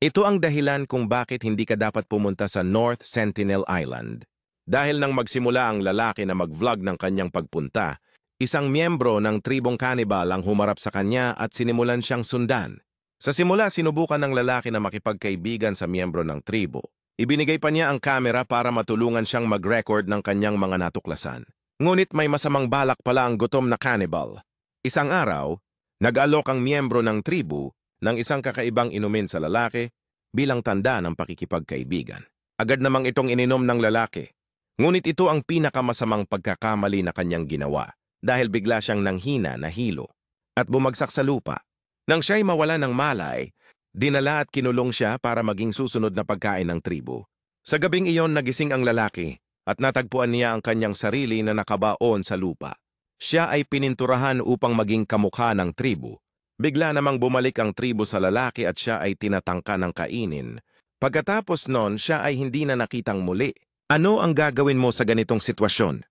Ito ang dahilan kung bakit hindi ka dapat pumunta sa North Sentinel Island. Dahil nang magsimula ang lalaki na mag-vlog ng kanyang pagpunta, isang miyembro ng tribong cannibal ang humarap sa kanya at sinimulan siyang sundan. Sa simula, sinubukan ng lalaki na makipagkaibigan sa miyembro ng tribo. Ibinigay pa niya ang kamera para matulungan siyang mag-record ng kanyang mga natuklasan. Ngunit may masamang balak pala ang gutom na cannibal. Isang araw, nag-alok ang miyembro ng tribo ng isang kakaibang inumin sa lalaki bilang tanda ng pakikipagkaibigan. Agad namang itong ininom ng lalaki. Ngunit ito ang pinakamasamang pagkakamali na kanyang ginawa dahil bigla siyang nanghina na hilo at bumagsak sa lupa. Nang siya'y mawala ng malay, dinala at kinulong siya para maging susunod na pagkain ng tribo. Sa gabing iyon nagising ang lalaki at natagpuan niya ang kanyang sarili na nakabaon sa lupa. Siya ay pininturahan upang maging kamukha ng tribo. Bigla namang bumalik ang tribo sa lalaki at siya ay tinatangka ng kainin. Pagkatapos nun, siya ay hindi na nakitang muli. Ano ang gagawin mo sa ganitong sitwasyon?